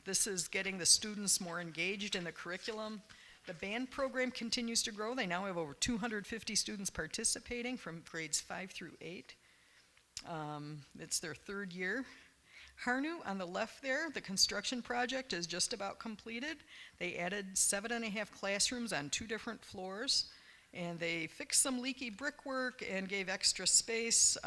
This is getting the students more engaged in the curriculum. The band program continues to grow. They now have over 250 students participating from grades 5 through 8. It's their 3rd year. Harnu on the left there, the construction project is just about completed. They added 7.5 classrooms on 2 different floors, and they fixed some leaky brickwork and gave extra space.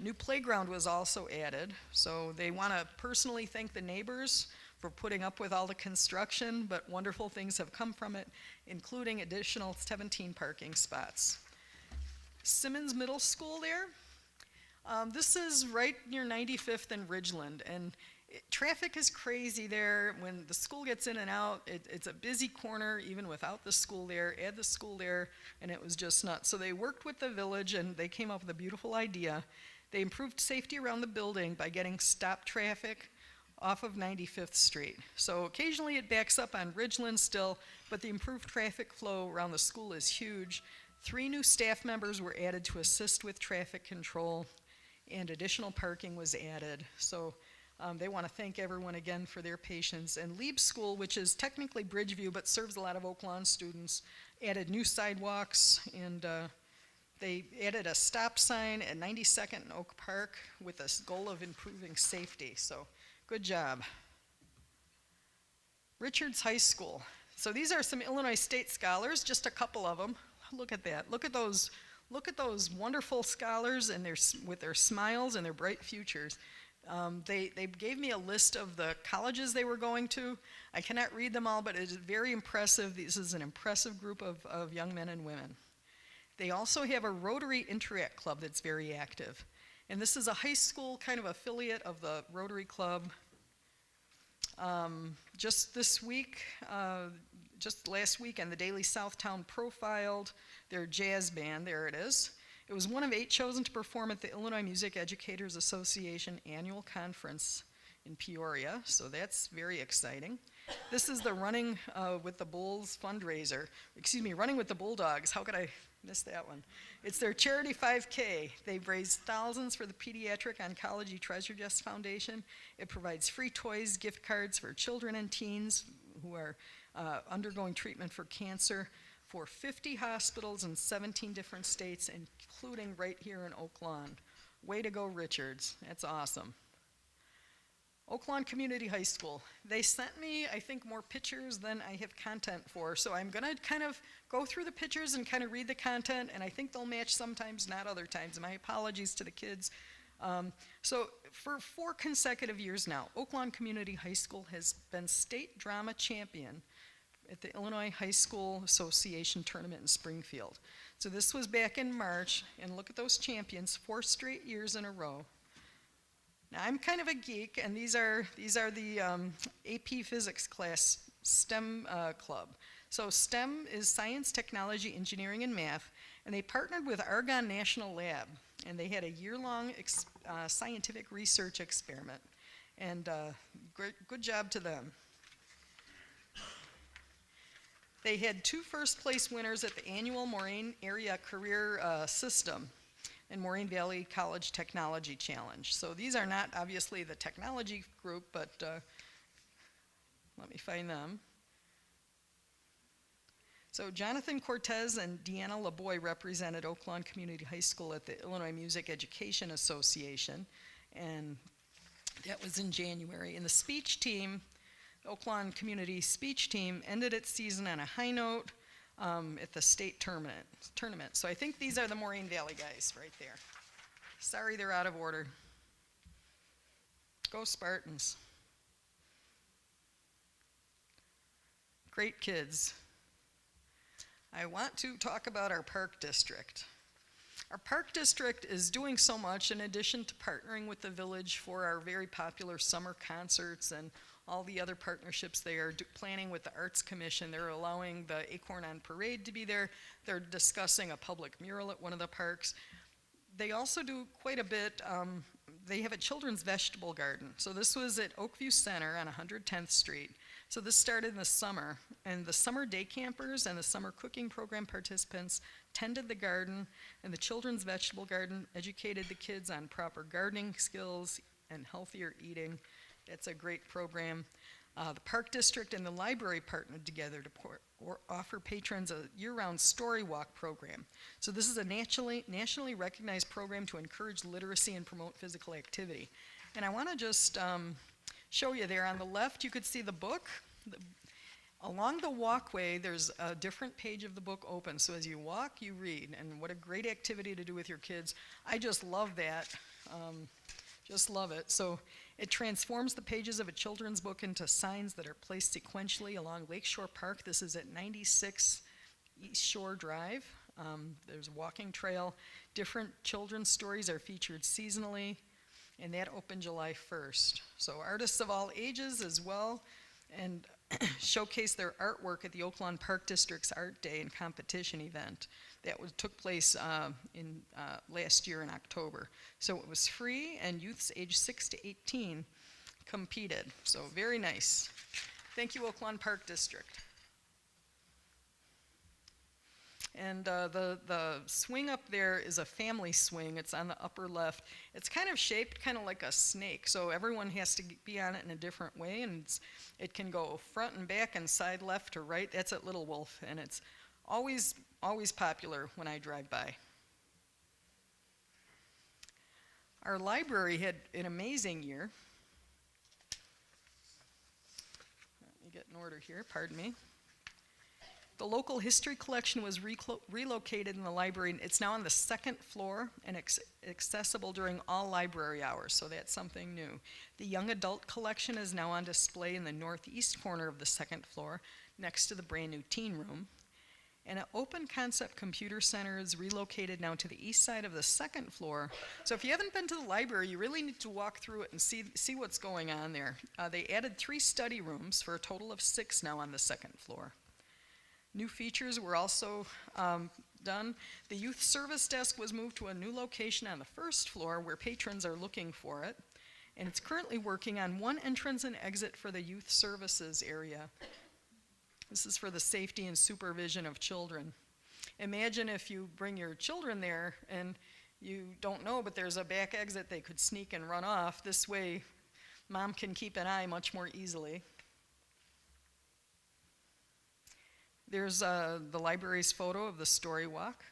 New playground was also added, so they want to personally thank the neighbors for putting up with all the construction, but wonderful things have come from it, including additional 17 parking spots. Simmons Middle School there. This is right near 95th and Ridgeland, and traffic is crazy there. When the school gets in and out, it's a busy corner even without the school there. Add the school there, and it was just nuts. So they worked with the village, and they came up with a beautiful idea. They improved safety around the building by getting stop traffic off of 95th Street. So occasionally it backs up on Ridgeland still, but the improved traffic flow around the school is huge. 3 new staff members were added to assist with traffic control, and additional parking was added. So they want to thank everyone again for their patience. And Lieb School, which is technically Bridgeview but serves a lot of Oak Lawn students, added new sidewalks, and they added a stop sign at 92nd and Oak Park with the goal of improving safety. So good job. Richards High School. So these are some Illinois State scholars, just a couple of them. Look at that. Look at those wonderful scholars and with their smiles and their bright futures. They gave me a list of the colleges they were going to. I cannot read them all, but it is very impressive. This is an impressive group of young men and women. They also have a Rotary Interact Club that's very active. And this is a high school kind of affiliate of the Rotary Club. Just this week, just last weekend, the Daily Southtown profiled their jazz band. There it is. It was one of 8 chosen to perform at the Illinois Music Educators Association annual conference in Peoria, so that's very exciting. This is the Running with the Bulls fundraiser. Excuse me, Running with the Bulldogs. How could I miss that one? It's their charity 5K. They've raised thousands for the Pediatric Oncology Treasure Chest Foundation. It provides free toys, gift cards for children and teens who are undergoing treatment for cancer for 50 hospitals in 17 different states, including right here in Oak Lawn. Way to go, Richards. That's awesome. Oak Lawn Community High School. They sent me, I think, more pictures than I have content for, so I'm gonna kind of go through the pictures and kind of read the content, and I think they'll match sometimes, not other times. My apologies to the kids. So for 4 consecutive years now, Oak Lawn Community High School has been state drama champion at the Illinois High School Association tournament in Springfield. So this was back in March, and look at those champions, 4 straight years in a row. Now I'm kind of a geek, and these are the AP Physics class STEM club. So STEM is science, technology, engineering, and math, and they partnered with Argonne National Lab, and they had a year-long scientific research experiment, and good job to them. They had 2 first-place winners at the annual Moraine Area Career System and Moraine Valley College Technology Challenge. So these are not obviously the technology group, but let me find them. So Jonathan Cortez and Deanna LaBoy represented Oak Lawn Community High School at the Illinois Music Education Association, and that was in January. And the speech team, the Oak Lawn Community speech team, ended its season on a high note at the state tournament. So I think these are the Moraine Valley guys right there. Sorry they're out of order. Go Spartans. Great kids. I want to talk about our park district. Our park district is doing so much in addition to partnering with the village for our very popular summer concerts and all the other partnerships they are planning with the Arts Commission. They're allowing the Acorn on Parade to be there. They're discussing a public mural at one of the parks. They also do quite a bit. They have a children's vegetable garden. So this was at Oakview Center on 110th Street. So this started in the summer, and the summer day campers and the summer cooking program participants tended the garden, and the children's vegetable garden educated the kids on proper gardening skills and healthier eating. It's a great program. The Park District and the library partnered together to offer patrons a year-round story walk program. So this is a nationally recognized program to encourage literacy and promote physical activity. And I want to just show you there on the left, you could see the book. Along the walkway, there's a different page of the book open. So as you walk, you read. And what a great activity to do with your kids. I just love that. Just love it. So it transforms the pages of a children's book into signs that are placed sequentially along Lakeshore Park. This is at 96 East Shore Drive. There's a walking trail. Different children's stories are featured seasonally, and that opened July 1st. So artists of all ages as well, and showcase their artwork at the Oak Lawn Park District's Art Day and Competition event. That took place last year in October. So it was free, and youths aged 6 to 18 competed. So very nice. Thank you, Oak Lawn Park District. And the swing up there is a family swing. It's on the upper left. It's kind of shaped kind of like a snake, so everyone has to be on it in a different way, and it can go front and back and side left to right. That's at Little Wolf, and it's always popular when I drive by. Our library had an amazing year. Let me get in order here, pardon me. The local history collection was relocated in the library. It's now on the 2nd floor and accessible during all library hours, so that's something new. The young adult collection is now on display in the northeast corner of the 2nd floor next to the brand new teen room. And an open concept computer center is relocated now to the east side of the second floor. So if you haven't been to the library, you really need to walk through it and see what's going on there. They added 3 study rooms for a total of 6 now on the second floor. New features were also done. The youth service desk was moved to a new location on the first floor where patrons are looking for it. And it's currently working on 1 entrance and exit for the youth services area. This is for the safety and supervision of children. Imagine if you bring your children there and you don't know, but there's a back exit they could sneak and run off. This way, mom can keep an eye much more easily. There's the library's photo of the story walk.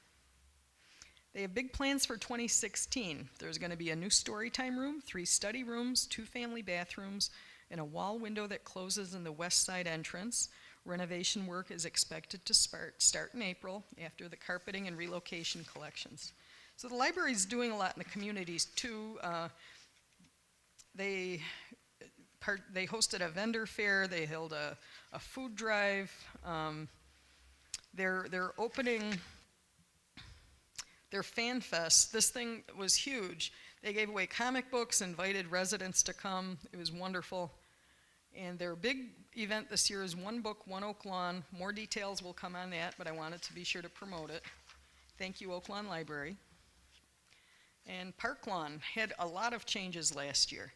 They have big plans for 2016. There's going to be a new story time room, 3 study rooms, 2 family bathrooms, and a wall window that closes in the west side entrance. Renovation work is expected to start in April after the carpeting and relocation collections. So the library's doing a lot in the communities too. They hosted a vendor fair. They held a food drive. They're opening their fan fest. This thing was huge. They gave away comic books, invited residents to come. It was wonderful. And their big event this year is One Book, One Oak Lawn. More details will come on that, but I wanted to be sure to promote it. Thank you, Oak Lawn Library. And Park Lawn had a lot of changes last year.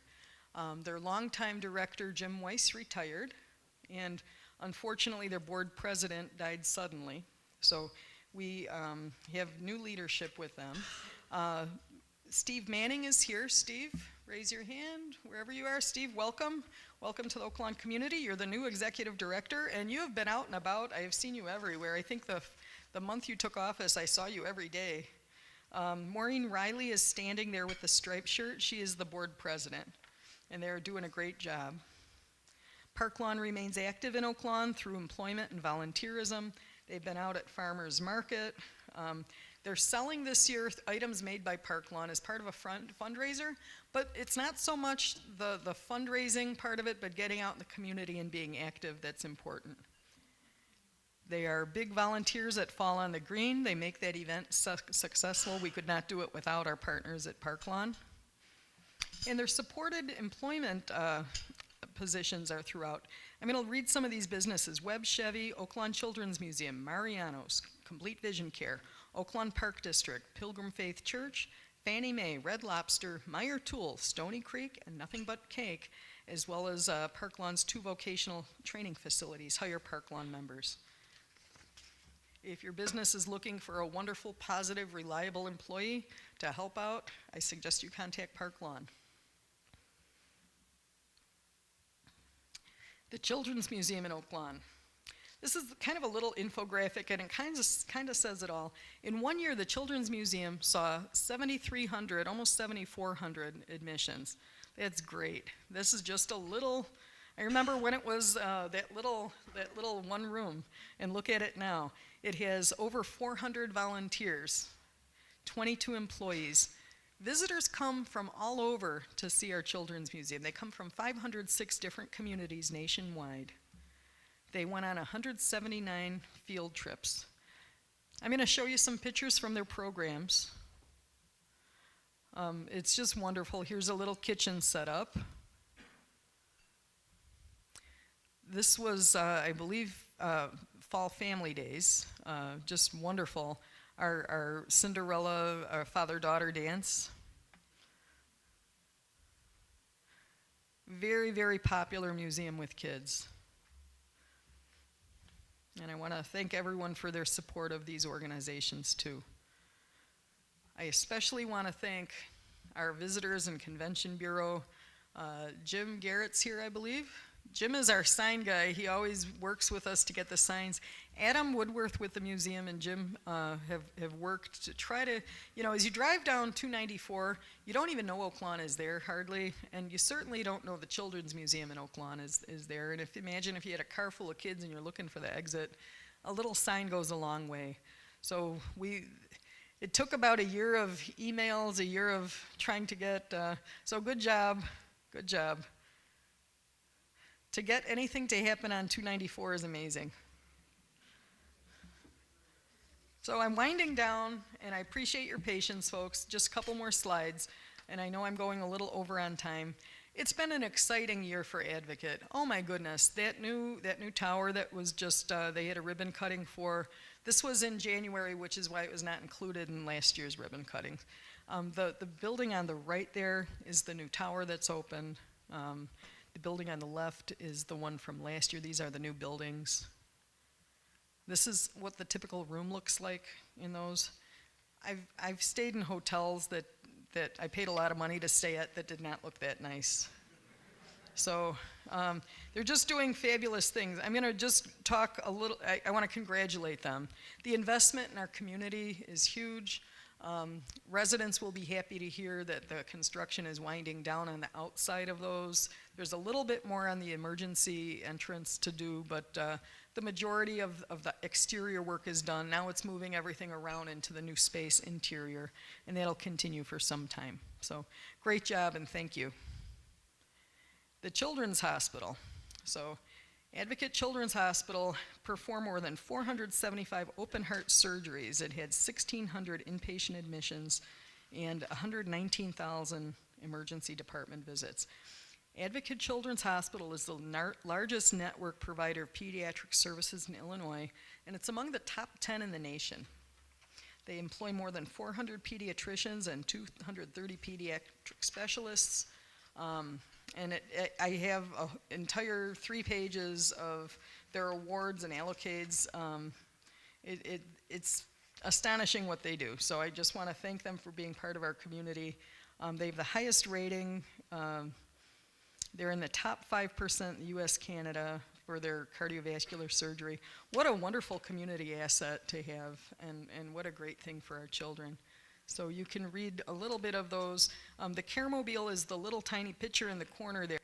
Their longtime director, Jim Weiss, retired, and unfortunately their board president died suddenly. So we have new leadership with them. Steve Manning is here. Steve, raise your hand wherever you are. Steve, welcome. Welcome to the Oak Lawn community. You're the new executive director, and you have been out and about. I have seen you everywhere. I think the month you took office, I saw you every day. Maureen Riley is standing there with the striped shirt. She is the board president, and they're doing a great job. Park Lawn remains active in Oak Lawn through employment and volunteerism. They've been out at Farmers Market. They're selling this year items made by Park Lawn as part of a fundraiser, but it's not so much the fundraising part of it, but getting out in the community and being active that's important. They are big volunteers at Fall on the Green. They make that event successful. We could not do it without our partners at Park Lawn. And their supported employment positions are throughout. I'm going to read some of these businesses. Webb Chevy, Oak Lawn Children's Museum, Mariano's, Complete Vision Care, Oak Lawn Park District, Pilgrim Faith Church, Fannie Mae, Red Lobster, Meyer Tool, Stony Creek, and Nothing But Cake, as well as Park Lawn's 2 vocational training facilities. Hire Park Lawn members. If your business is looking for a wonderful, positive, reliable employee to help out, I suggest you contact Park Lawn. The Children's Museum in Oak Lawn. This is kind of a little infographic, and it kind of says it all. In 1 year, the Children's Museum saw 7,300, almost 7,400 admissions. That's great. This is just a little. I remember when it was that little one room, and look at it now. It has over 400 volunteers, 22 employees. Visitors come from all over to see our Children's Museum. They come from 506 different communities nationwide. They went on 179 field trips. I'm going to show you some pictures from their programs. It's just wonderful. Here's a little kitchen set up. This was, I believe, Fall Family Days. Just wonderful. Our Cinderella, our father-daughter dance. Very, very popular museum with kids. And I want to thank everyone for their support of these organizations too. I especially want to thank our Visitors and Convention Bureau. Jim Garrett's here, I believe. Jim is our sign guy. He always works with us to get the signs. Adam Woodworth with the museum and Jim have worked to try to, as you drive down 294, you don't even know Oak Lawn is there hardly, and you certainly don't know the Children's Museum in Oak Lawn is there. And imagine if you had a car full of kids and you're looking for the exit, a little sign goes a long way. So it took about a year of emails, a year of trying to get, so good job. To get anything to happen on 294 is amazing. So I'm winding down, and I appreciate your patience, folks. Just a couple more slides, and I know I'm going a little over on time. It's been an exciting year for Advocate. Oh my goodness, that new tower that was just they had a ribbon cutting for. This was in January, which is why it was not included in last year's ribbon cutting. The building on the right there is the new tower that's opened. The building on the left is the one from last year. These are the new buildings. This is what the typical room looks like in those. I've stayed in hotels that I paid a lot of money to stay at that did not look that nice. So they're just doing fabulous things. I'm going to just talk a little, I want to congratulate them. The investment in our community is huge. Residents will be happy to hear that the construction is winding down on the outside of those. There's a little bit more on the emergency entrance to do, but the majority of the exterior work is done. Now it's moving everything around into the new space interior, and that'll continue for some time. So great job, and thank you. The Children's Hospital. So Advocate Children's Hospital performed more than 475 open heart surgeries. It had 1,600 inpatient admissions and 119,000 emergency department visits. Advocate Children's Hospital is the largest network provider of pediatric services in Illinois, and it's among the top 10 in the nation. They employ more than 400 pediatricians and 230 pediatric specialists. I have an entire 3 pages of their awards and allocades. It's astonishing what they do. So I just want to thank them for being part of our community. They have the highest rating. They're in the top 5% in the US, Canada for their cardiovascular surgery. What a wonderful community asset to have, and what a great thing for our children. So you can read a little bit of those. The Caremobile is the little tiny picture in the corner there.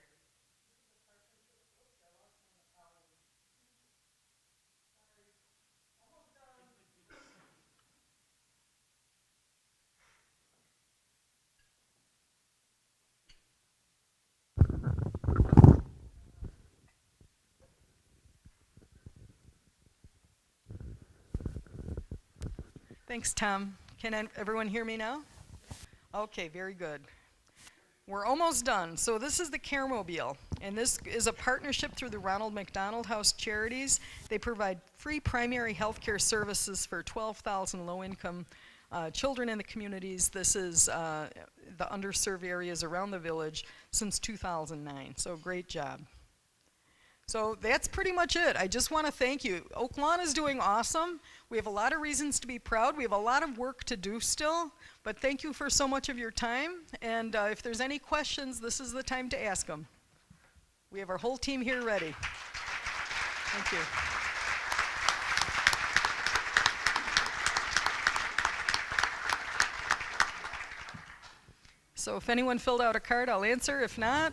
Thanks, Tom. Can everyone hear me now? Okay, very good. We're almost done. So this is the Caremobile, and this is a partnership through the Ronald McDonald House Charities. They provide free primary health care services for 12,000 low-income children in the communities. This is the underserved areas around the village since 2009, so great job. So that's pretty much it. I just want to thank you. Oak Lawn is doing awesome. We have a lot of reasons to be proud. We have a lot of work to do still, but thank you for so much of your time. And if there's any questions, this is the time to ask them. We have our whole team here ready. Thank you. So if anyone filled out a card, I'll answer. If not,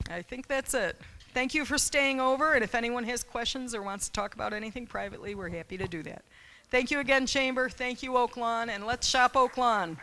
I think that's it. Thank you for staying over, and if anyone has questions or wants to talk about anything privately, we're happy to do that. Thank you again, Chamber. Thank you, Oak Lawn, and let's shop Oak Lawn.